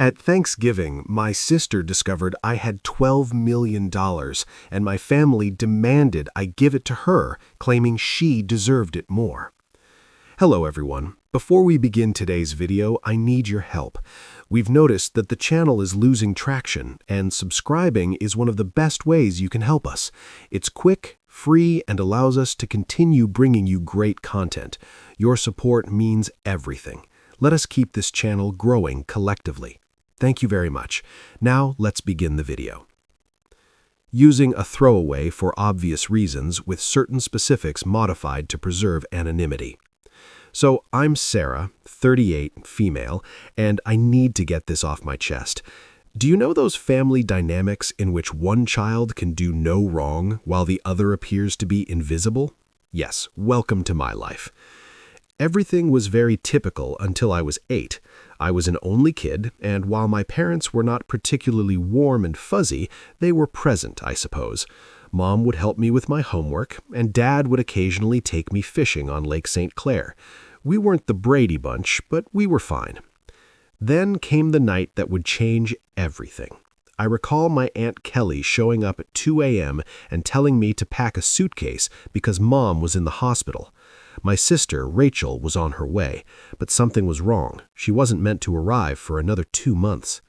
At Thanksgiving, my sister discovered I had $12 million, and my family demanded I give it to her, claiming she deserved it more. Hello everyone. Before we begin today's video, I need your help. We've noticed that the channel is losing traction, and subscribing is one of the best ways you can help us. It's quick, free, and allows us to continue bringing you great content. Your support means everything. Let us keep this channel growing collectively. Thank you very much. Now let's begin the video. Using a throwaway for obvious reasons with certain specifics modified to preserve anonymity. So I'm Sarah, 38, female, and I need to get this off my chest. Do you know those family dynamics in which one child can do no wrong while the other appears to be invisible? Yes, welcome to my life. Everything was very typical until I was 8. I was an only kid, and while my parents were not particularly warm and fuzzy, they were present, I suppose. Mom would help me with my homework, and Dad would occasionally take me fishing on Lake St. Clair. We weren't the Brady Bunch, but we were fine. Then came the night that would change everything. I recall my Aunt Kelly showing up at 2 a.m. and telling me to pack a suitcase because Mom was in the hospital. My sister, Rachel, was on her way, but something was wrong. She wasn't meant to arrive for another 2 months.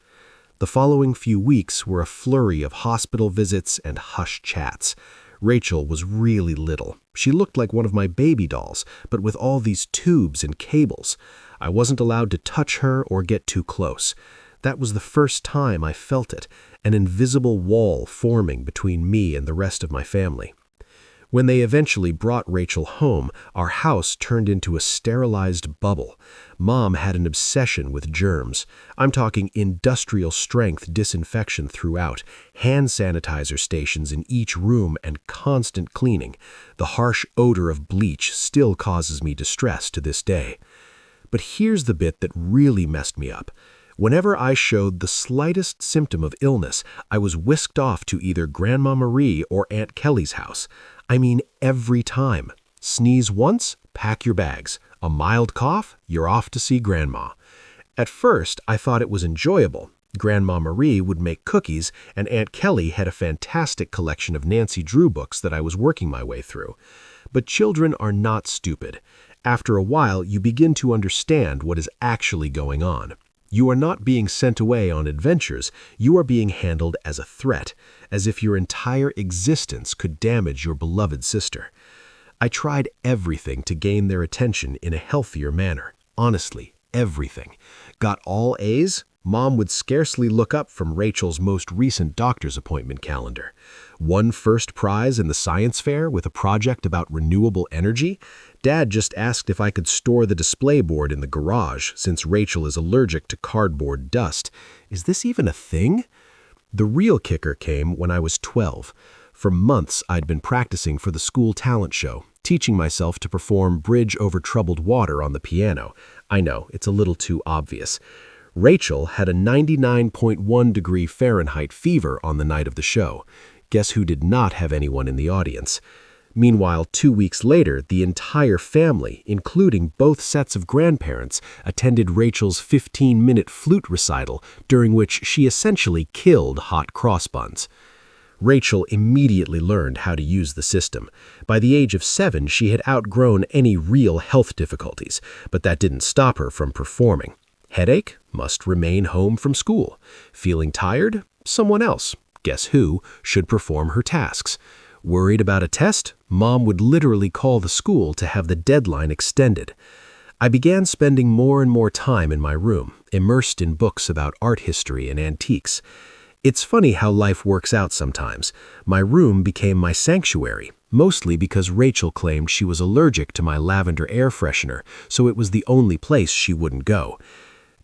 The following few weeks were a flurry of hospital visits and hush chats. Rachel was really little. She looked like one of my baby dolls, but with all these tubes and cables. I wasn't allowed to touch her or get too close. That was the first time I felt it, an invisible wall forming between me and the rest of my family. When they eventually brought Rachel home, our house turned into a sterilized bubble. Mom had an obsession with germs. I'm talking industrial-strength disinfection throughout, hand sanitizer stations in each room, and constant cleaning. The harsh odor of bleach still causes me distress to this day. But here's the bit that really messed me up. Whenever I showed the slightest symptom of illness, I was whisked off to either Grandma Marie or Aunt Kelly's house. I mean, every time. Sneeze once, pack your bags. A mild cough, you're off to see Grandma. At first, I thought it was enjoyable. Grandma Marie would make cookies, and Aunt Kelly had a fantastic collection of Nancy Drew books that I was working my way through. But children are not stupid. After a while, you begin to understand what is actually going on. You are not being sent away on adventures, you are being handled as a threat, as if your entire existence could damage your beloved sister. I tried everything to gain their attention in a healthier manner. Honestly, everything. Got all A's? Mom would scarcely look up from Rachel's most recent doctor's appointment calendar. Won first prize in the science fair with a project about renewable energy? Dad just asked if I could store the display board in the garage since Rachel is allergic to cardboard dust. Is this even a thing? The real kicker came when I was 12. For months, I'd been practicing for the school talent show, teaching myself to perform Bridge Over Troubled Water on the piano. I know, it's a little too obvious. Rachel had a 99.1 degree Fahrenheit fever on the night of the show. Guess who did not have anyone in the audience? Meanwhile, 2 weeks later, the entire family, including both sets of grandparents, attended Rachel's 15-minute flute recital, during which she essentially killed hot cross buns. Rachel immediately learned how to use the system. By the age of 7, she had outgrown any real health difficulties, but that didn't stop her from performing. Headache? Must remain home from school. Feeling tired? Someone else, guess who, should perform her tasks. Worried about a test? Mom would literally call the school to have the deadline extended. I began spending more and more time in my room, immersed in books about art history and antiques. It's funny how life works out sometimes. My room became my sanctuary, mostly because Rachel claimed she was allergic to my lavender air freshener, so it was the only place she wouldn't go.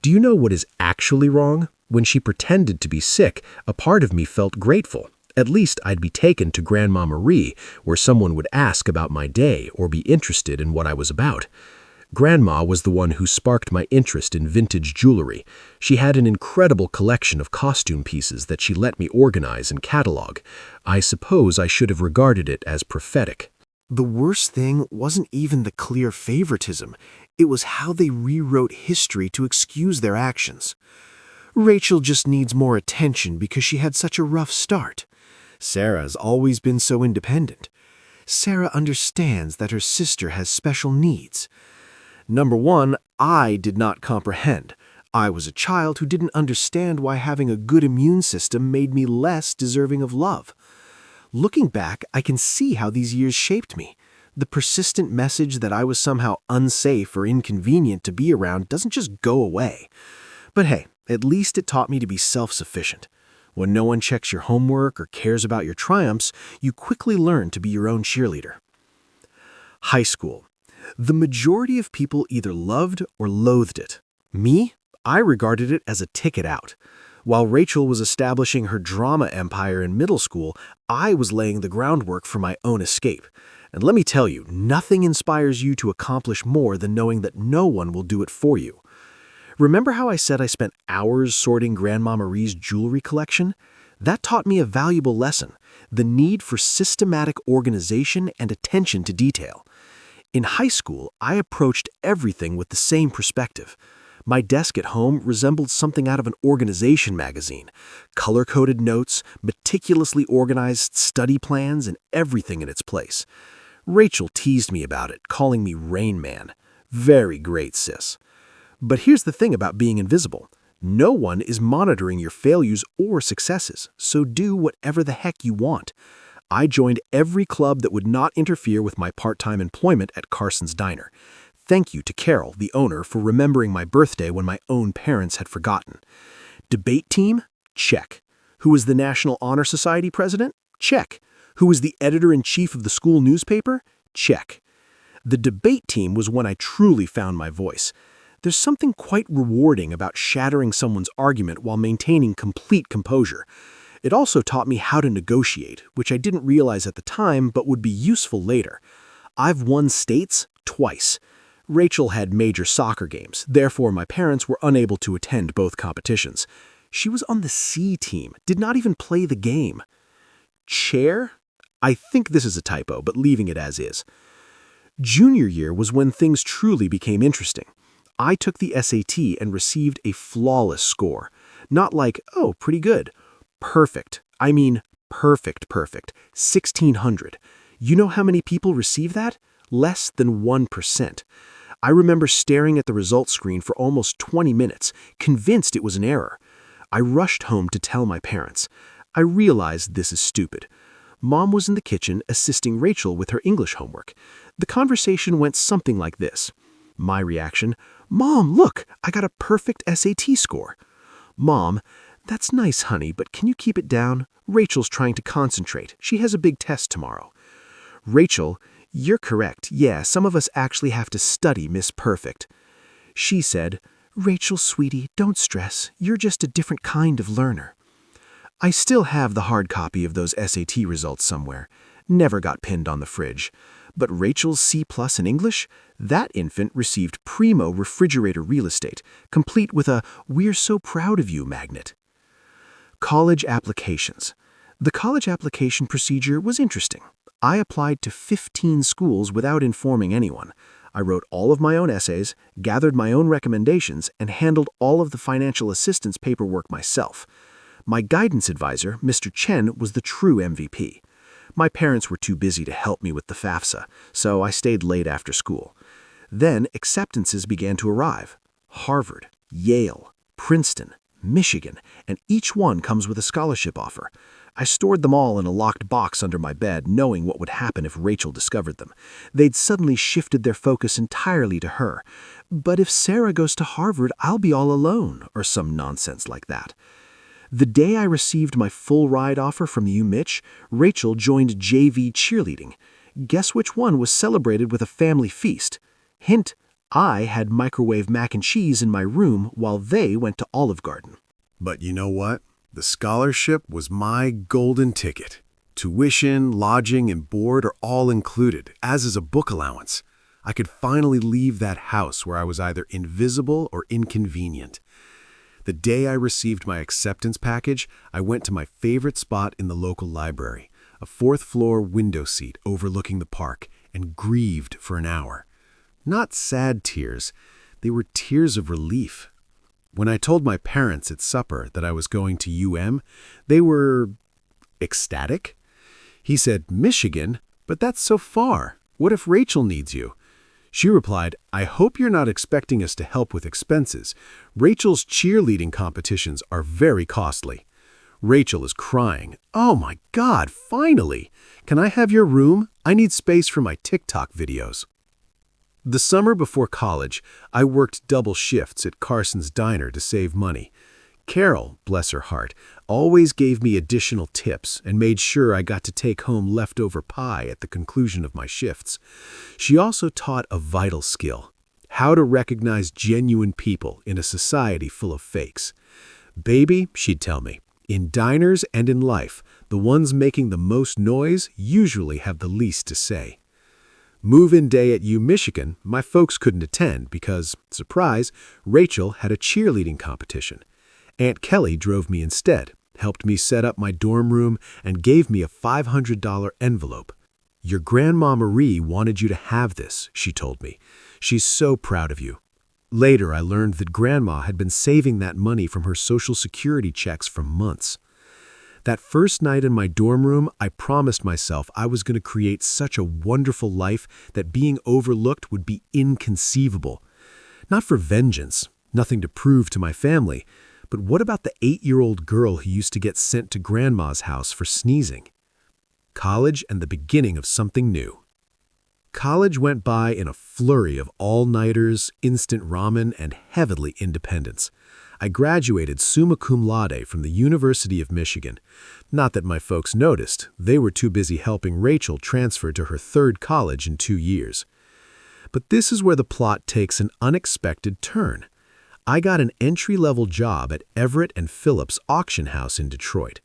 Do you know what is actually wrong? When she pretended to be sick, a part of me felt grateful. At least I'd be taken to Grandma Marie, where someone would ask about my day or be interested in what I was about. Grandma was the one who sparked my interest in vintage jewelry. She had an incredible collection of costume pieces that she let me organize and catalog. I suppose I should have regarded it as prophetic. The worst thing wasn't even the clear favoritism. It was how they rewrote history to excuse their actions. Rachel just needs more attention because she had such a rough start. Sarah's always been so independent. Sarah understands that her sister has special needs. Number one, I did not comprehend. I was a child who didn't understand why having a good immune system made me less deserving of love. Looking back, I can see how these years shaped me. The persistent message that I was somehow unsafe or inconvenient to be around doesn't just go away. But hey, at least it taught me to be self-sufficient. When no one checks your homework or cares about your triumphs, you quickly learn to be your own cheerleader. High school. The majority of people either loved or loathed it. Me? I regarded it as a ticket out. While Rachel was establishing her drama empire in middle school, I was laying the groundwork for my own escape. And let me tell you, nothing inspires you to accomplish more than knowing that no one will do it for you. Remember how I said I spent hours sorting Grandma Marie's jewelry collection? That taught me a valuable lesson, the need for systematic organization and attention to detail. In high school, I approached everything with the same perspective. My desk at home resembled something out of an organization magazine. Color-coded notes, meticulously organized study plans, and everything in its place. Rachel teased me about it, calling me Rain Man. Very great, sis. But here's the thing about being invisible. No one is monitoring your failures or successes, so do whatever the heck you want. I joined every club that would not interfere with my part-time employment at Carson's Diner. Thank you to Carol, the owner, for remembering my birthday when my own parents had forgotten. Debate team? Check. Who was the National Honor Society president? Check. Who was the editor-in-chief of the school newspaper? Check. The debate team was when I truly found my voice. There's something quite rewarding about shattering someone's argument while maintaining complete composure. It also taught me how to negotiate, which I didn't realize at the time but would be useful later. I've won states twice. Rachel had major soccer games, therefore my parents were unable to attend both competitions. She was on the C team, did not even play the game. Chair? I think this is a typo, but leaving it as is. Junior year was when things truly became interesting. I took the SAT and received a flawless score. Not like, oh, pretty good. Perfect. I mean, perfect. 1,600. You know how many people receive that? Less than 1%. I remember staring at the results screen for almost 20 minutes, convinced it was an error. I rushed home to tell my parents. I realized this is stupid. Mom was in the kitchen assisting Rachel with her English homework. The conversation went something like this. My reaction, Mom, look, I got a perfect SAT score. Mom, that's nice, honey, but can you keep it down? Rachel's trying to concentrate. She has a big test tomorrow. Rachel, you're correct. Yeah, some of us actually have to study Miss Perfect. She said, Rachel, sweetie, don't stress. You're just a different kind of learner. I still have the hard copy of those SAT results somewhere. Never got pinned on the fridge. But Rachel's C+ in English? That infant received primo refrigerator real estate, complete with a "We're so proud of you" magnet. College applications. The college application procedure was interesting. I applied to 15 schools without informing anyone. I wrote all of my own essays, gathered my own recommendations, and handled all of the financial assistance paperwork myself. My guidance advisor, Mr. Chen, was the true MVP. My parents were too busy to help me with the FAFSA, so I stayed late after school. Then acceptances began to arrive. Harvard, Yale, Princeton, Michigan, and each one comes with a scholarship offer. I stored them all in a locked box under my bed, knowing what would happen if Rachel discovered them. They'd suddenly shifted their focus entirely to her. But if Sarah goes to Harvard, I'll be all alone, or some nonsense like that. The day I received my full ride offer from UMich, Rachel joined JV cheerleading. Guess which one was celebrated with a family feast? Hint, I had microwave mac and cheese in my room while they went to Olive Garden. But you know what? The scholarship was my golden ticket. Tuition, lodging, and board are all included, as is a book allowance. I could finally leave that house where I was either invisible or inconvenient. The day I received my acceptance package, I went to my favorite spot in the local library, a fourth-floor window seat overlooking the park, and grieved for an hour. Not sad tears, they were tears of relief. When I told my parents at supper that I was going to UM, they were ecstatic. He said, "Michigan? But that's so far. What if Rachel needs you?" She replied, "I hope you're not expecting us to help with expenses. Rachel's cheerleading competitions are very costly." Rachel is crying. "Oh my God, finally! Can I have your room? I need space for my TikTok videos." The summer before college, I worked double shifts at Carson's Diner to save money. Carol, bless her heart, always gave me additional tips and made sure I got to take home leftover pie at the conclusion of my shifts. She also taught a vital skill: how to recognize genuine people in a society full of fakes. "Baby," she'd tell me, "in diners and in life, the ones making the most noise usually have the least to say." Move-in day at Michigan, my folks couldn't attend because, surprise, Rachel had a cheerleading competition. Aunt Kelly drove me instead, helped me set up my dorm room, and gave me a $500 envelope. "Your Grandma Marie wanted you to have this," she told me. "She's so proud of you." Later, I learned that Grandma had been saving that money from her Social Security checks for months. That first night in my dorm room, I promised myself I was going to create such a wonderful life that being overlooked would be inconceivable. Not for vengeance, nothing to prove to my family, but what about the 8-year-old girl who used to get sent to Grandma's house for sneezing? College and the beginning of something new. College went by in a flurry of all-nighters, instant ramen, and heavenly independence. I graduated summa cum laude from the University of Michigan. Not that my folks noticed. They were too busy helping Rachel transfer to her third college in 2 years. But this is where the plot takes an unexpected turn. I got an entry-level job at Everett and Phillips Auction House in Detroit.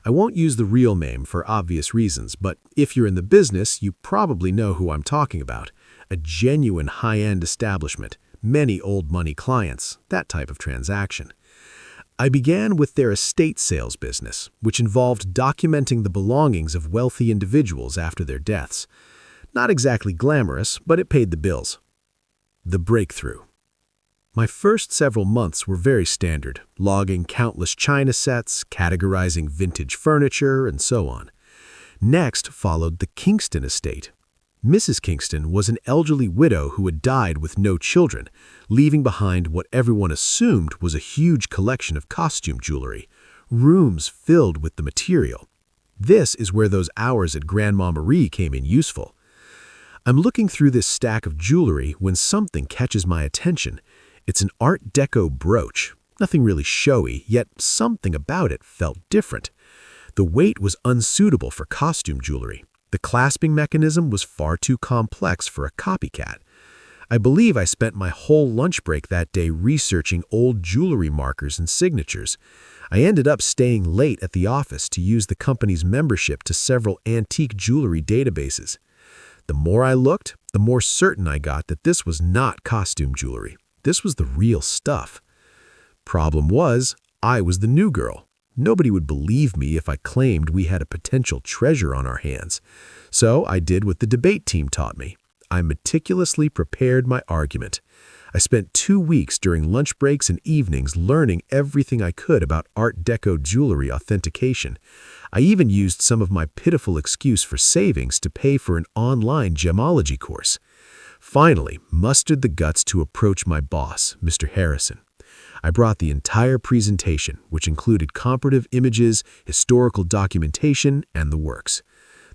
I won't use the real name for obvious reasons, but if you're in the business, you probably know who I'm talking about. A genuine high-end establishment, many old money clients, that type of transaction. I began with their estate sales business, which involved documenting the belongings of wealthy individuals after their deaths. Not exactly glamorous, but it paid the bills. The breakthrough. My first several months were very standard, logging countless china sets, categorizing vintage furniture, and so on. Next followed the Kingston estate. Mrs. Kingston was an elderly widow who had died with no children, leaving behind what everyone assumed was a huge collection of costume jewelry, rooms filled with the material. This is where those hours at Grandma Marie came in useful. I'm looking through this stack of jewelry when something catches my attention. It's an Art Deco brooch, nothing really showy, yet something about it felt different. The weight was unsuitable for costume jewelry. The clasping mechanism was far too complex for a copycat. I believe I spent my whole lunch break that day researching old jewelry markers and signatures. I ended up staying late at the office to use the company's membership to several antique jewelry databases. The more I looked, the more certain I got that this was not costume jewelry. This was the real stuff. Problem was, I was the new girl. Nobody would believe me if I claimed we had a potential treasure on our hands. So I did what the debate team taught me. I meticulously prepared my argument. I spent 2 weeks during lunch breaks and evenings learning everything I could about Art Deco jewelry authentication. I even used some of my pitiful excuse for savings to pay for an online gemology course. Finally, mustered the guts to approach my boss, Mr. Harrison. I brought the entire presentation, which included comparative images, historical documentation, and the works.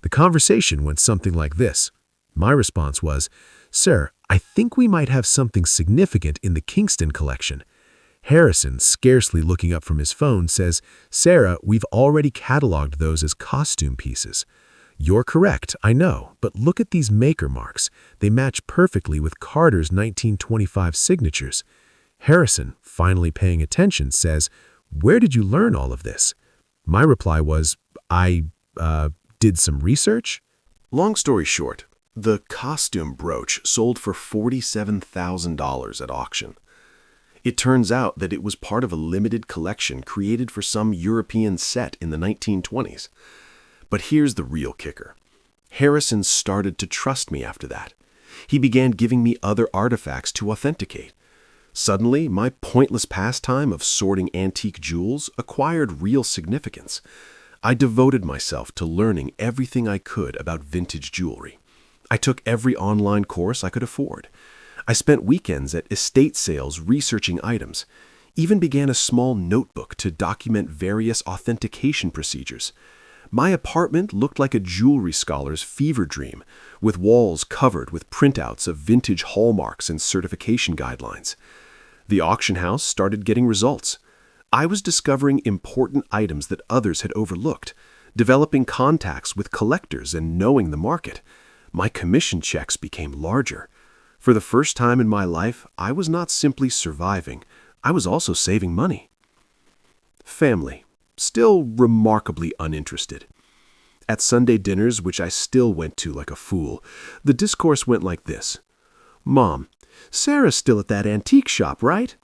The conversation went something like this. My response was, "Sir, I think we might have something significant in the Kingston collection." Harrison, scarcely looking up from his phone, says, "Sarah, we've already cataloged those as costume pieces." "You're correct, I know, but look at these maker marks. They match perfectly with Carter's 1925 signatures." Harrison, finally paying attention, says, "Where did you learn all of this?" My reply was, I did some research." Long story short, the costume brooch sold for $47,000 at auction. It turns out that it was part of a limited collection created for some European set in the 1920s. But here's the real kicker. Harrison started to trust me after that. He began giving me other artifacts to authenticate. Suddenly, my pointless pastime of sorting antique jewels acquired real significance. I devoted myself to learning everything I could about vintage jewelry. I took every online course I could afford. I spent weekends at estate sales researching items, even began a small notebook to document various authentication procedures. My apartment looked like a jewelry scholar's fever dream, with walls covered with printouts of vintage hallmarks and certification guidelines. The auction house started getting results. I was discovering important items that others had overlooked, developing contacts with collectors and knowing the market. My commission checks became larger. For the first time in my life, I was not simply surviving, I was also saving money. Family, still remarkably uninterested. At Sunday dinners, which I still went to like a fool, the discourse went like this. Mom, Sarah's still at that antique shop, right?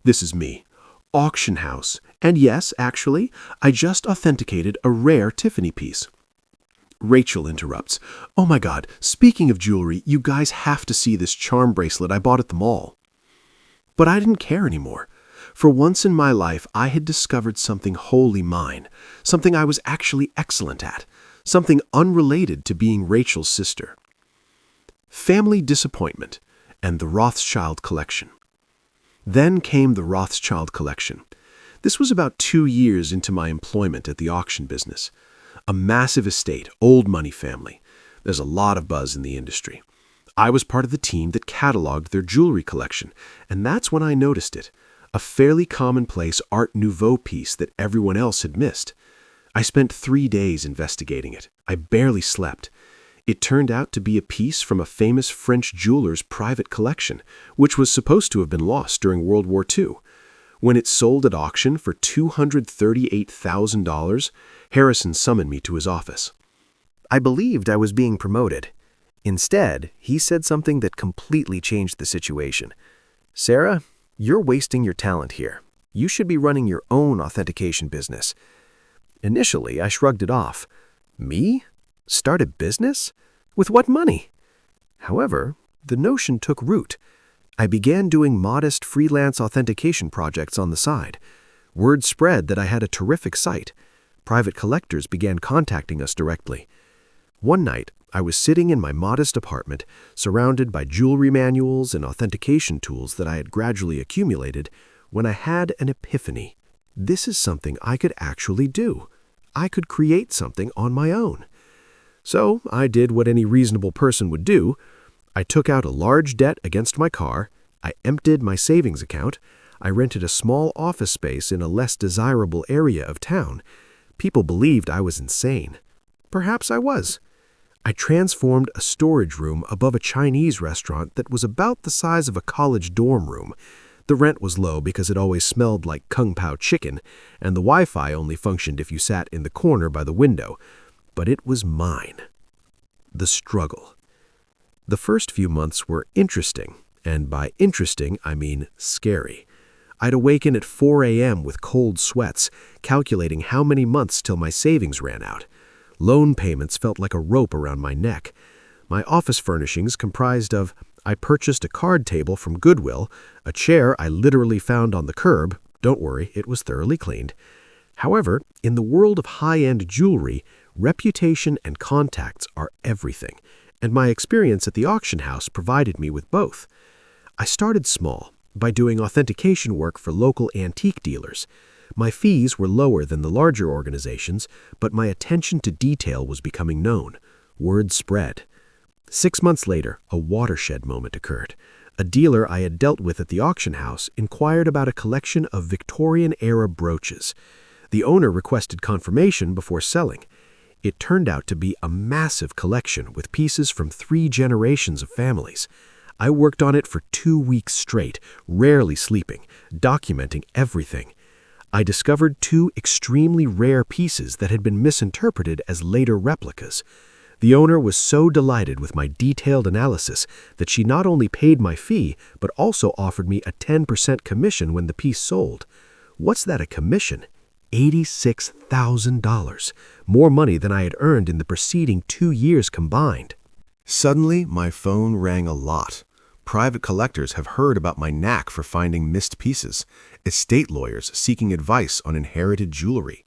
This is me. Auction house. And yes, actually, I just authenticated a rare Tiffany piece. Rachel interrupts. Oh my God, speaking of jewelry, you guys have to see this charm bracelet I bought at the mall. But I didn't care anymore. For once in my life, I had discovered something wholly mine, something I was actually excellent at, something unrelated to being Rachel's sister. Family disappointment and the Rothschild collection. Then came the Rothschild collection. This was about 2 years into my employment at the auction business. A massive estate, old money family. There's a lot of buzz in the industry. I was part of the team that cataloged their jewelry collection, and that's when I noticed it. A fairly commonplace Art Nouveau piece that everyone else had missed. I spent 3 days investigating it. I barely slept. It turned out to be a piece from a famous French jeweler's private collection, which was supposed to have been lost during World War II. When it sold at auction for $238,000, Harrison summoned me to his office. I believed I was being promoted. Instead, he said something that completely changed the situation. Sarah, you're wasting your talent here. You should be running your own authentication business. Initially, I shrugged it off. Me? Start a business? With what money? However, the notion took root. I began doing modest freelance authentication projects on the side. Word spread that I had a terrific site. Private collectors began contacting us directly. One night, I was sitting in my modest apartment, surrounded by jewelry manuals and authentication tools that I had gradually accumulated, when I had an epiphany. This is something I could actually do. I could create something on my own. So I did what any reasonable person would do. I took out a large debt against my car, I emptied my savings account, I rented a small office space in a less desirable area of town. People believed I was insane. Perhaps I was. I transformed a storage room above a Chinese restaurant that was about the size of a college dorm room. The rent was low because it always smelled like Kung Pao chicken, and the Wi-Fi only functioned if you sat in the corner by the window. But it was mine. The struggle. The first few months were interesting, and by interesting, I mean scary. I'd awaken at 4 a.m. with cold sweats, calculating how many months till my savings ran out. Loan payments felt like a rope around my neck. My office furnishings comprised of, I purchased a card table from Goodwill, a chair I literally found on the curb. Don't worry, it was thoroughly cleaned. However, in the world of high-end jewelry, reputation and contacts are everything, and my experience at the auction house provided me with both. I started small, by doing authentication work for local antique dealers. My fees were lower than the larger organizations, but my attention to detail was becoming known. Word spread. 6 months later, a watershed moment occurred. A dealer I had dealt with at the auction house inquired about a collection of Victorian-era brooches. The owner requested confirmation before selling. It turned out to be a massive collection with pieces from 3 generations of families. I worked on it for 2 weeks straight, rarely sleeping, documenting everything. I discovered 2 extremely rare pieces that had been misinterpreted as later replicas. The owner was so delighted with my detailed analysis that she not only paid my fee, but also offered me a 10% commission when the piece sold. What's that, a commission? $86,000, more money than I had earned in the preceding 2 years combined. Suddenly, my phone rang a lot. Private collectors have heard about my knack for finding missed pieces, estate lawyers seeking advice on inherited jewelry.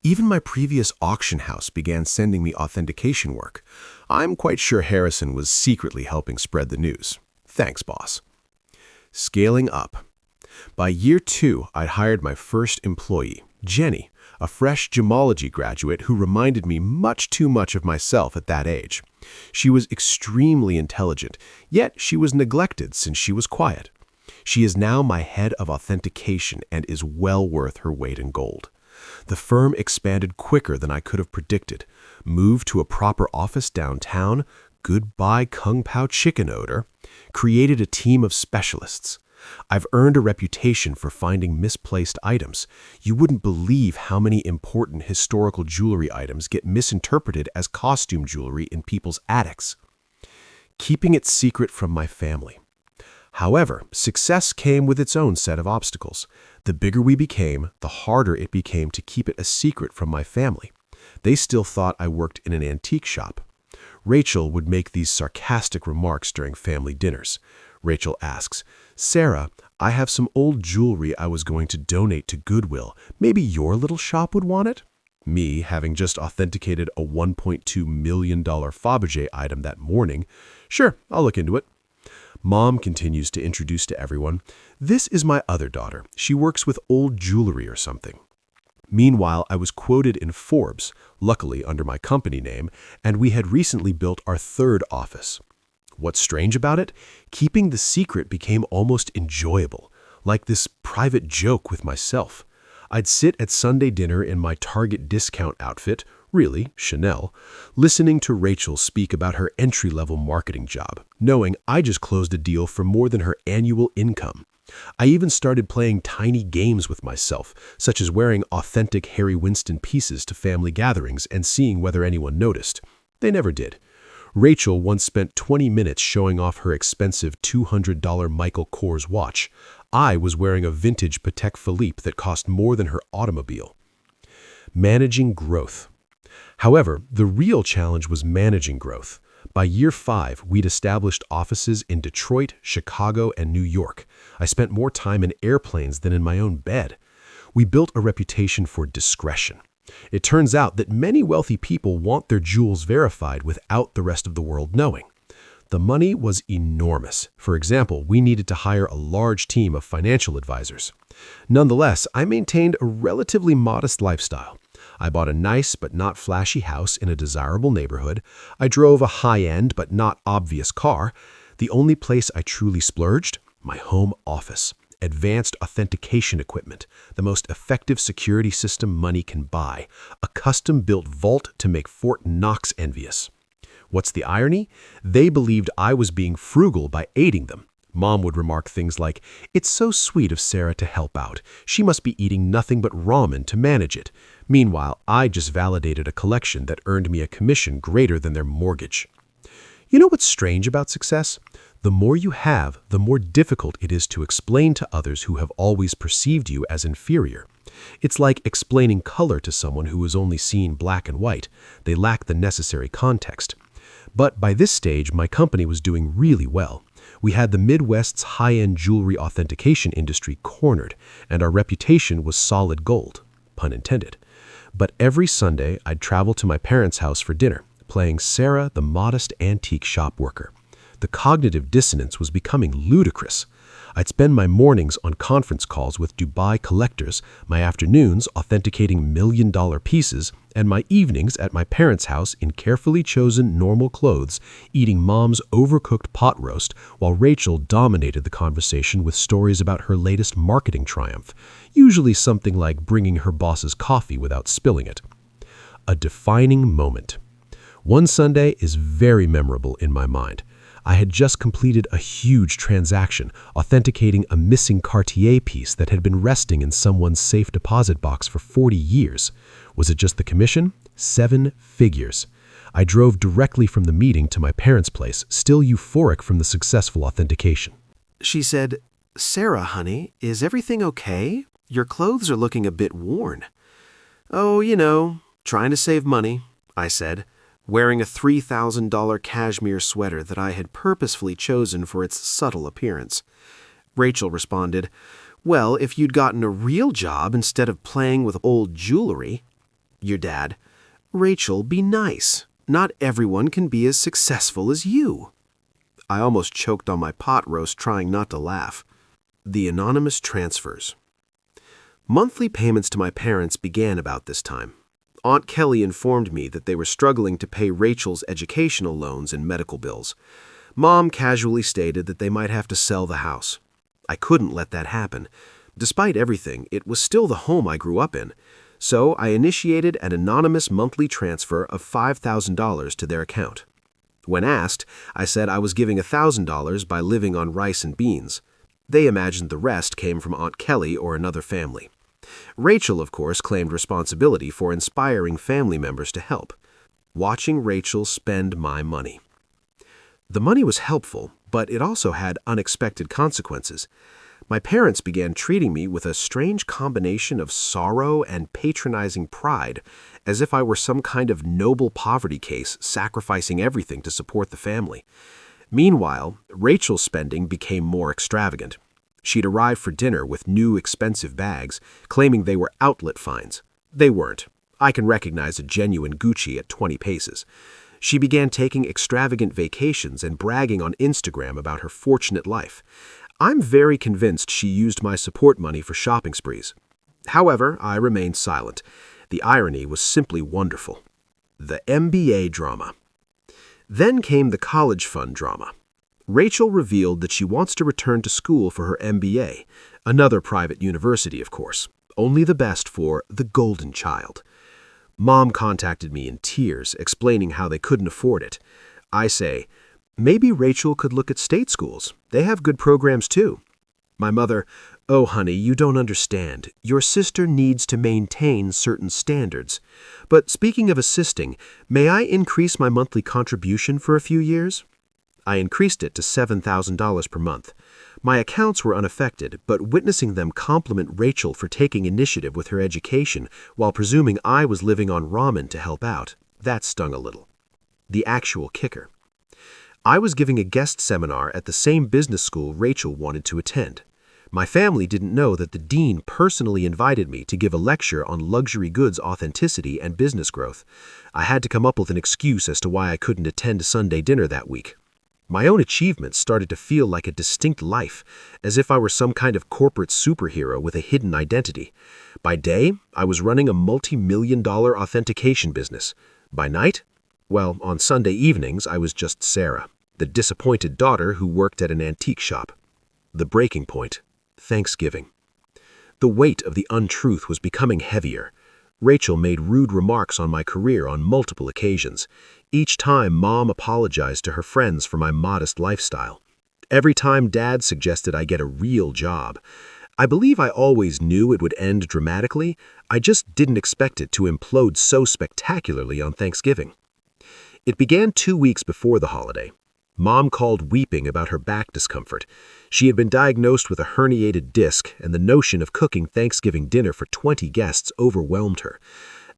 Even my previous auction house began sending me authentication work. I'm quite sure Harrison was secretly helping spread the news. Thanks, boss. Scaling up. By year 2, I'd hired my first employee, Jenny, a fresh gemology graduate who reminded me much too much of myself at that age. She was extremely intelligent, yet she was neglected since she was quiet. She is now my head of authentication and is well worth her weight in gold. The firm expanded quicker than I could have predicted, moved to a proper office downtown, goodbye Kung Pao chicken odor, created a team of specialists. I've earned a reputation for finding misplaced items. You wouldn't believe how many important historical jewelry items get misinterpreted as costume jewelry in people's attics. Keeping it secret from my family. However, success came with its own set of obstacles. The bigger we became, the harder it became to keep it a secret from my family. They still thought I worked in an antique shop. Rachel would make these sarcastic remarks during family dinners. Rachel asks, "Sarah, I have some old jewelry I was going to donate to Goodwill. Maybe your little shop would want it?" Me, having just authenticated a $1.2 million Fabergé item that morning, "Sure, I'll look into it." Mom continues to introduce to everyone, "This is my other daughter. She works with old jewelry or something." Meanwhile, I was quoted in Forbes, luckily under my company name, and we had recently built our 3rd office. What's strange about it? Keeping the secret became almost enjoyable, like this private joke with myself. I'd sit at Sunday dinner in my Target discount outfit, really, Chanel, listening to Rachel speak about her entry-level marketing job, knowing I just closed a deal for more than her annual income. I even started playing tiny games with myself, such as wearing authentic Harry Winston pieces to family gatherings and seeing whether anyone noticed. They never did. Rachel once spent 20 minutes showing off her expensive $200 Michael Kors watch. I was wearing a vintage Patek Philippe that cost more than her automobile. Managing growth. However, the real challenge was managing growth. By year 5, we'd established offices in Detroit, Chicago, and New York. I spent more time in airplanes than in my own bed. We built a reputation for discretion. It turns out that many wealthy people want their jewels verified without the rest of the world knowing. The money was enormous. For example, we needed to hire a large team of financial advisors. Nonetheless, I maintained a relatively modest lifestyle. I bought a nice but not flashy house in a desirable neighborhood. I drove a high-end but not obvious car. The only place I truly splurged? My home office. Advanced authentication equipment, the most effective security system money can buy, a custom-built vault to make Fort Knox envious. What's the irony? They believed I was being frugal by aiding them. Mom would remark things like, "It's so sweet of Sarah to help out. She must be eating nothing but ramen to manage it." Meanwhile, I just validated a collection that earned me a commission greater than their mortgage. You know what's strange about success? The more you have, the more difficult it is to explain to others who have always perceived you as inferior. It's like explaining color to someone who has only seen black and white. They lack the necessary context. But by this stage, my company was doing really well. We had the Midwest's high-end jewelry authentication industry cornered, and our reputation was solid gold, pun intended. But every Sunday, I'd travel to my parents' house for dinner, playing Sarah, the modest antique shop worker. The cognitive dissonance was becoming ludicrous. I'd spend my mornings on conference calls with Dubai collectors, my afternoons authenticating million-dollar pieces, and my evenings at my parents' house in carefully chosen normal clothes, eating Mom's overcooked pot roast while Rachel dominated the conversation with stories about her latest marketing triumph, usually something like bringing her boss's coffee without spilling it. A defining moment. One Sunday is very memorable in my mind. I had just completed a huge transaction, authenticating a missing Cartier piece that had been resting in someone's safe deposit box for 40 years. Was it just the commission? 7 figures. I drove directly from the meeting to my parents' place, still euphoric from the successful authentication. She said, "Sarah, honey, is everything okay? Your clothes are looking a bit worn." "Oh, trying to save money," I said. wearing a $3,000 cashmere sweater that I had purposefully chosen for its subtle appearance. Rachel responded, "Well, if you'd gotten a real job instead of playing with old jewelry." Your dad, "Rachel, be nice. Not everyone can be as successful as you." I almost choked on my pot roast trying not to laugh. The anonymous transfers. Monthly payments to my parents began about this time. Aunt Kelly informed me that they were struggling to pay Rachel's educational loans and medical bills. Mom casually stated that they might have to sell the house. I couldn't let that happen. Despite everything, it was still the home I grew up in. So I initiated an anonymous monthly transfer of $5,000 to their account. When asked, I said I was giving $1,000 by living on rice and beans. They imagined the rest came from Aunt Kelly or another family. Rachel, of course, claimed responsibility for inspiring family members to help. Watching Rachel spend my money. The money was helpful, but it also had unexpected consequences. My parents began treating me with a strange combination of sorrow and patronizing pride, as if I were some kind of noble poverty case sacrificing everything to support the family. Meanwhile, Rachel's spending became more extravagant. She'd arrive for dinner with new expensive bags, claiming they were outlet finds. They weren't. I can recognize a genuine Gucci at 20 paces. She began taking extravagant vacations and bragging on Instagram about her fortunate life. I'm very convinced she used my support money for shopping sprees. However, I remained silent. The irony was simply wonderful. The MBA drama. Then came the college fund drama. Rachel revealed that she wants to return to school for her MBA, another private university, of course, only the best for the golden child. Mom contacted me in tears, explaining how they couldn't afford it. I say, maybe Rachel could look at state schools. They have good programs too. My mother, "Oh, honey, you don't understand. Your sister needs to maintain certain standards. But speaking of assisting, may I increase my monthly contribution for a few years?" I increased it to $7,000 per month. My accounts were unaffected, but witnessing them compliment Rachel for taking initiative with her education while presuming I was living on ramen to help out, that stung a little. The actual kicker. I was giving a guest seminar at the same business school Rachel wanted to attend. My family didn't know that the dean personally invited me to give a lecture on luxury goods authenticity and business growth. I had to come up with an excuse as to why I couldn't attend Sunday dinner that week. My own achievements started to feel like a distinct life, as if I were some kind of corporate superhero with a hidden identity. By day, I was running a multi-million-dollar authentication business. By night, well, on Sunday evenings, I was just Sarah, the disappointed daughter who worked at an antique shop. The breaking point. Thanksgiving. The weight of the untruth was becoming heavier. Rachel made rude remarks on my career on multiple occasions. Each time, Mom apologized to her friends for my modest lifestyle. Every time Dad suggested I get a real job. I believe I always knew it would end dramatically. I just didn't expect it to implode so spectacularly on Thanksgiving. It began 2 weeks before the holiday. Mom called weeping about her back discomfort. She had been diagnosed with a herniated disc, and the notion of cooking Thanksgiving dinner for 20 guests overwhelmed her.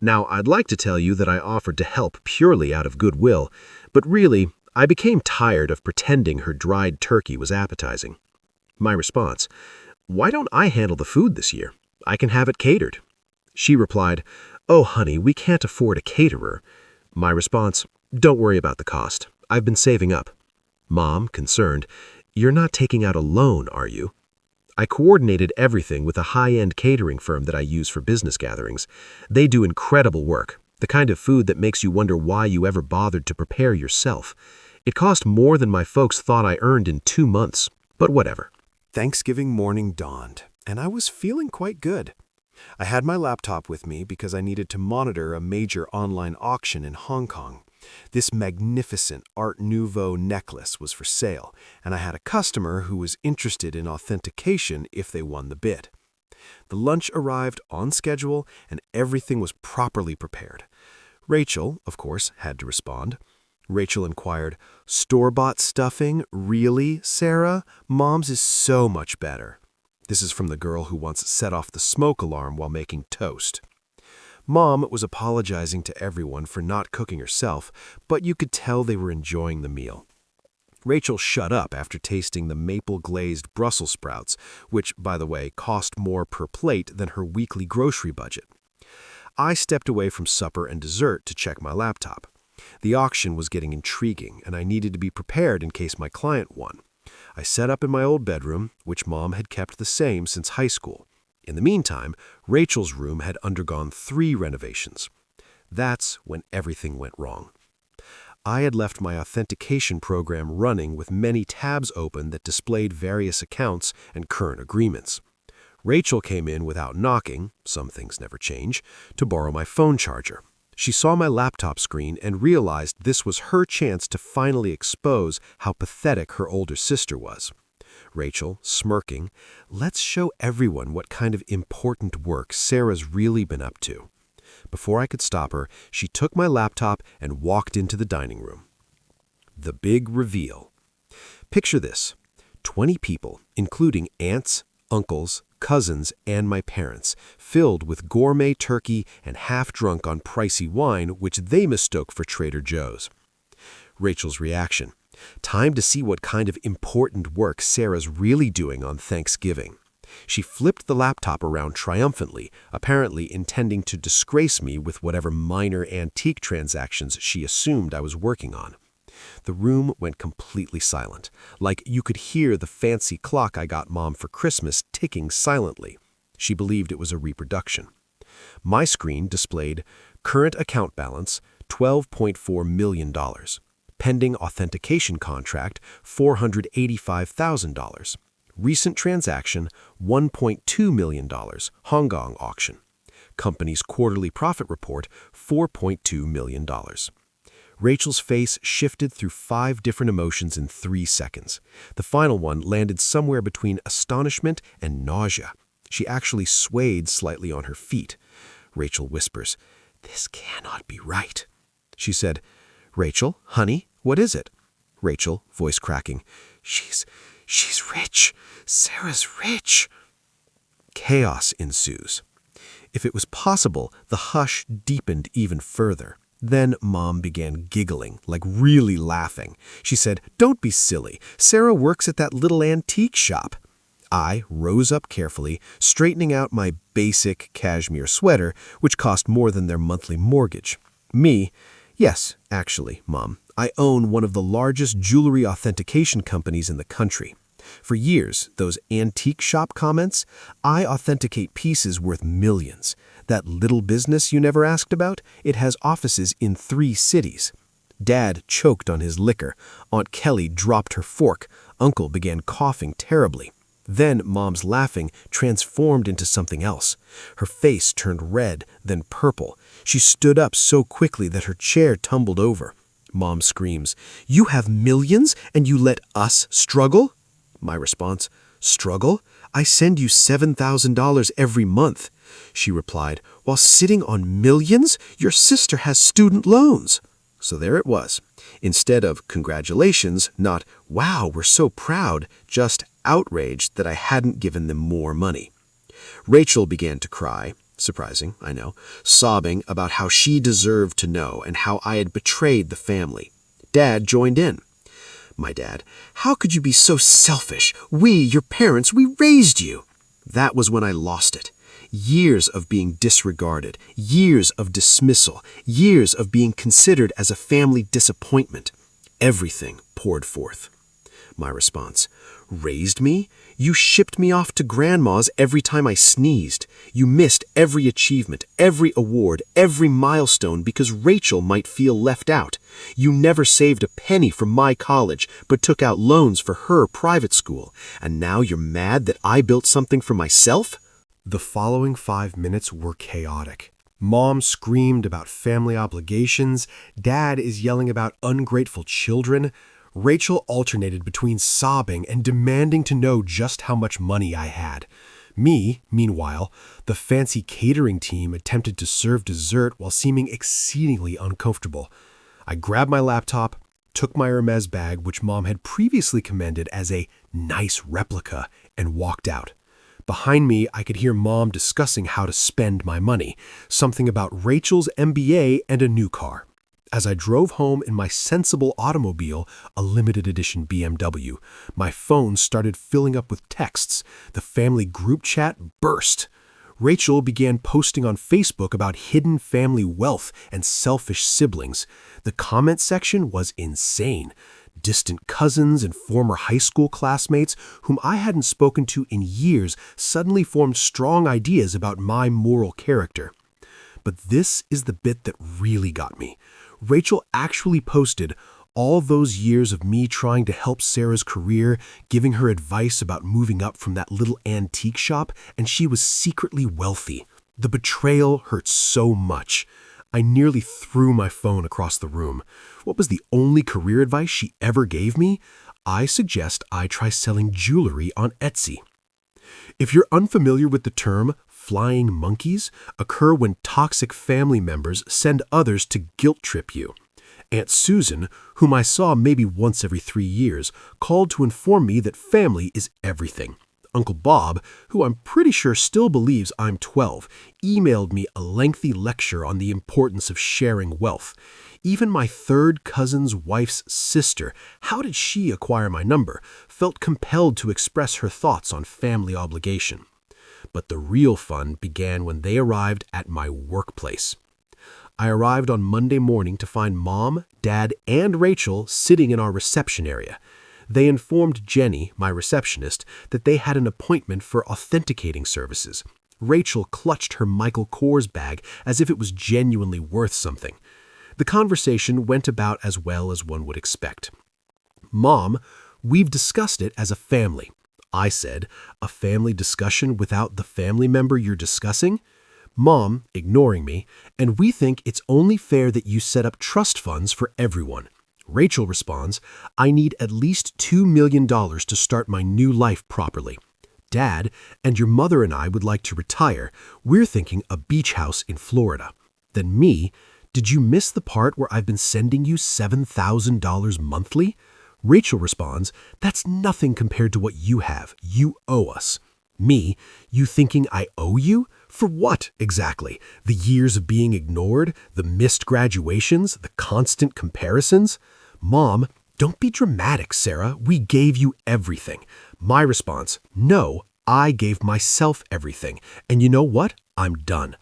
Now, I'd like to tell you that I offered to help purely out of goodwill, but really, I became tired of pretending her dried turkey was appetizing. My response, "Why don't I handle the food this year? I can have it catered." She replied, "Oh, honey, we can't afford a caterer." My response, "Don't worry about the cost. I've been saving up." Mom, concerned, "You're not taking out a loan, are you?" I coordinated everything with a high-end catering firm that I use for business gatherings. They do incredible work, the kind of food that makes you wonder why you ever bothered to prepare yourself. It cost more than my folks thought I earned in 2 months, but whatever. Thanksgiving morning dawned, and I was feeling quite good. I had my laptop with me because I needed to monitor a major online auction in Hong Kong. This magnificent Art Nouveau necklace was for sale, and I had a customer who was interested in authentication if they won the bid. The lunch arrived on schedule, and everything was properly prepared. Rachel, of course, had to respond. Rachel inquired, "Store-bought stuffing? Really, Sarah? Mom's is so much better." This is from the girl who once set off the smoke alarm while making toast. Mom was apologizing to everyone for not cooking herself, but you could tell they were enjoying the meal. Rachel shut up after tasting the maple-glazed Brussels sprouts, which, by the way, cost more per plate than her weekly grocery budget. I stepped away from supper and dessert to check my laptop. The auction was getting intriguing, and I needed to be prepared in case my client won. I set up in my old bedroom, which Mom had kept the same since high school. In the meantime, Rachel's room had undergone 3 renovations. That's when everything went wrong. I had left my authentication program running with many tabs open that displayed various accounts and current agreements. Rachel came in without knocking, some things never change, to borrow my phone charger. She saw my laptop screen and realized this was her chance to finally expose how pathetic her older sister was. Rachel, smirking, "Let's show everyone what kind of important work Sarah's really been up to." Before I could stop her, she took my laptop and walked into the dining room. The big reveal. Picture this: 20 people, including aunts, uncles, cousins, and my parents, filled with gourmet turkey and half drunk on pricey wine which they mistook for Trader Joe's. Rachel's reaction: "Time to see what kind of important work Sarah's really doing on Thanksgiving." She flipped the laptop around triumphantly, apparently intending to disgrace me with whatever minor antique transactions she assumed I was working on. The room went completely silent, like you could hear the fancy clock I got Mom for Christmas ticking silently. She believed it was a reproduction. My screen displayed current account balance $12.4 million, pending authentication contract $485,000, recent transaction $1.2 million, Hong Kong auction, company's quarterly profit report $4.2 million. Rachel's face shifted through 5 different emotions in 3 seconds. The final one landed somewhere between astonishment and nausea. She actually swayed slightly on her feet. Rachel whispers, "This cannot be right." She said, "Rachel, honey, what is it?" Rachel, voice cracking, She's rich. Sarah's rich." Chaos ensues. If it was possible, the hush deepened even further. Then Mom began giggling, like really laughing. She said, "Don't be silly. Sarah works at that little antique shop." I rose up carefully, straightening out my basic cashmere sweater, which cost more than their monthly mortgage. Me, yes, actually, Mom, I own one of the largest jewelry authentication companies in the country. For years, those antique shop comments, I authenticate pieces worth millions. That little business you never asked about, it has offices in 3 cities. Dad choked on his liquor. Aunt Kelly dropped her fork. Uncle began coughing terribly. Then Mom's laughing transformed into something else. Her face turned red, then purple. She stood up so quickly that her chair tumbled over. Mom screams, "You have millions and you let us struggle?" My response, "Struggle? I send you $7,000 every month." She replied, "While sitting on millions, your sister has student loans." So there it was. Instead of congratulations, not "Wow, we're so proud," just outraged that I hadn't given them more money. Rachel began to cry, surprising, I know, sobbing about how she deserved to know and how I had betrayed the family. Dad joined in. My dad, "How could you be so selfish? We, your parents, we raised you." That was when I lost it. Years of being disregarded, years of dismissal, years of being considered as a family disappointment. Everything poured forth. My response, "Raised me? You shipped me off to grandma's every time I sneezed. You missed every achievement, every award, every milestone because Rachel might feel left out. You never saved a penny from my college, but took out loans for her private school. And now you're mad that I built something for myself?" The following 5 minutes were chaotic. Mom screamed about family obligations. Dad is yelling about ungrateful children. Rachel alternated between sobbing and demanding to know just how much money I had. Me, meanwhile, the fancy catering team attempted to serve dessert while seeming exceedingly uncomfortable. I grabbed my laptop, took my Hermes bag, which Mom had previously commended as a nice replica, and walked out. Behind me, I could hear Mom discussing how to spend my money, something about Rachel's MBA and a new car. As I drove home in my sensible automobile, a limited edition BMW, my phone started filling up with texts. The family group chat burst. Rachel began posting on Facebook about hidden family wealth and selfish siblings. The comment section was insane. Distant cousins and former high school classmates whom I hadn't spoken to in years suddenly formed strong ideas about my moral character. But this is the bit that really got me. Rachel actually posted all those years of me trying to help Sarah's career, giving her advice about moving up from that little antique shop, and she was secretly wealthy. The betrayal hurt so much. I nearly threw my phone across the room. What was the only career advice she ever gave me? I suggest I try selling jewelry on Etsy. If you're unfamiliar with the term, flying monkeys occur when toxic family members send others to guilt trip you. Aunt Susan, whom I saw maybe once every 3 years, called to inform me that family is everything. Uncle Bob, who I'm pretty sure still believes I'm 12, emailed me a lengthy lecture on the importance of sharing wealth. Even my third cousin's wife's sister, how did she acquire my number, felt compelled to express her thoughts on family obligation. But the real fun began when they arrived at my workplace. I arrived on Monday morning to find Mom, Dad, and Rachel sitting in our reception area. They informed Jenny, my receptionist, that they had an appointment for authenticating services. Rachel clutched her Michael Kors bag as if it was genuinely worth something. The conversation went about as well as one would expect. Mom, we've discussed it as a family. I said, a family discussion without the family member you're discussing? Mom, ignoring me, and we think it's only fair that you set up trust funds for everyone. Rachel responds, I need at least $2 million to start my new life properly. Dad, and your mother and I would like to retire. We're thinking a beach house in Florida. Then me, did you miss the part where I've been sending you $7,000 monthly? Rachel responds, that's nothing compared to what you have. You owe us. Me, you thinking I owe you? For what, exactly? The years of being ignored? The missed graduations? The constant comparisons? Mom, don't be dramatic, Sarah. We gave you everything. My response, no, I gave myself everything. And you know what? I'm done.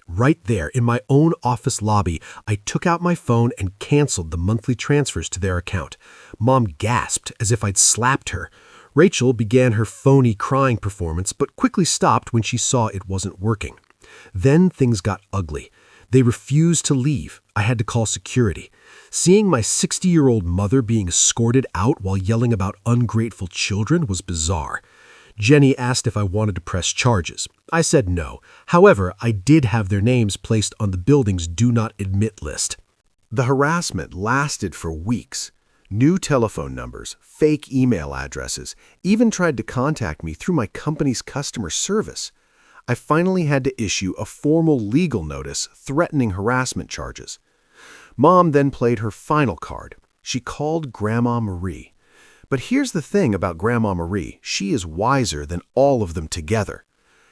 Right there, in my own office lobby, I took out my phone and canceled the monthly transfers to their account. Mom gasped as if I'd slapped her. Rachel began her phony crying performance, but quickly stopped when she saw it wasn't working. Then things got ugly. They refused to leave. I had to call security. Seeing my 60-year-old mother being escorted out while yelling about ungrateful children was bizarre. Jenny asked if I wanted to press charges. I said no. However, I did have their names placed on the building's do not admit list. The harassment lasted for weeks. New telephone numbers, fake email addresses, even tried to contact me through my company's customer service. I finally had to issue a formal legal notice threatening harassment charges. Mom then played her final card. She called Grandma Marie. But here's the thing about Grandma Marie. She is wiser than all of them together.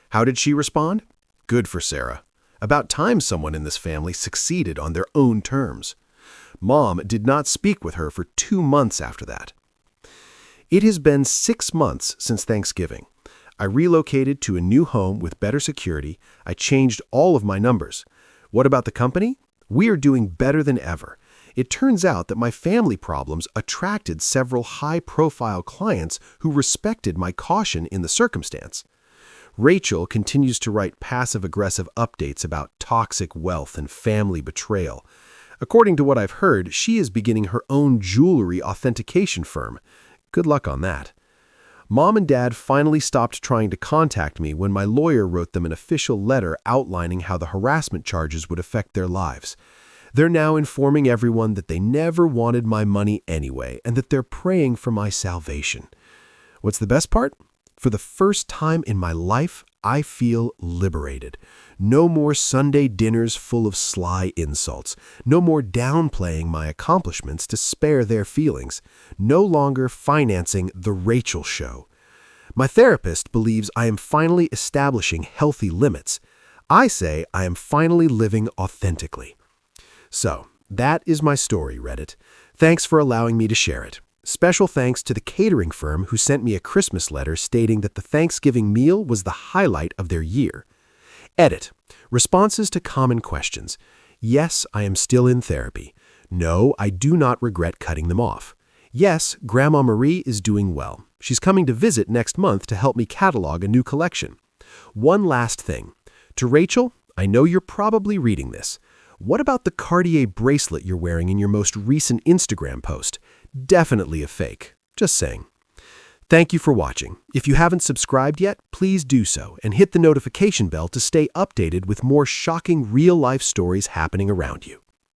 How did she respond? Good for Sarah. About time someone in this family succeeded on their own terms. Mom did not speak with her for 2 months after that. It has been 6 months since Thanksgiving. I relocated to a new home with better security. I changed all of my numbers. What about the company? We are doing better than ever. It turns out that my family problems attracted several high-profile clients who respected my caution in the circumstance. Rachel continues to write passive-aggressive updates about toxic wealth and family betrayal. According to what I've heard, she is beginning her own jewelry authentication firm. Good luck on that. Mom and Dad finally stopped trying to contact me when my lawyer wrote them an official letter outlining how the harassment charges would affect their lives. They're now informing everyone that they never wanted my money anyway and that they're praying for my salvation. What's the best part? For the first time in my life, I feel liberated. No more Sunday dinners full of sly insults. No more downplaying my accomplishments to spare their feelings. No longer financing the Rachel show. My therapist believes I am finally establishing healthy limits. I say I am finally living authentically. So, that is my story, Reddit. Thanks for allowing me to share it. Special thanks to the catering firm who sent me a Christmas letter stating that the Thanksgiving meal was the highlight of their year. Edit. Responses to common questions. Yes, I am still in therapy. No, I do not regret cutting them off. Yes, Grandma Marie is doing well. She's coming to visit next month to help me catalog a new collection. One last thing. To Rachel, I know you're probably reading this. What about the Cartier bracelet you're wearing in your most recent Instagram post? Definitely a fake. Just saying. Thank you for watching. If you haven't subscribed yet, please do so and hit the notification bell to stay updated with more shocking real-life stories happening around you.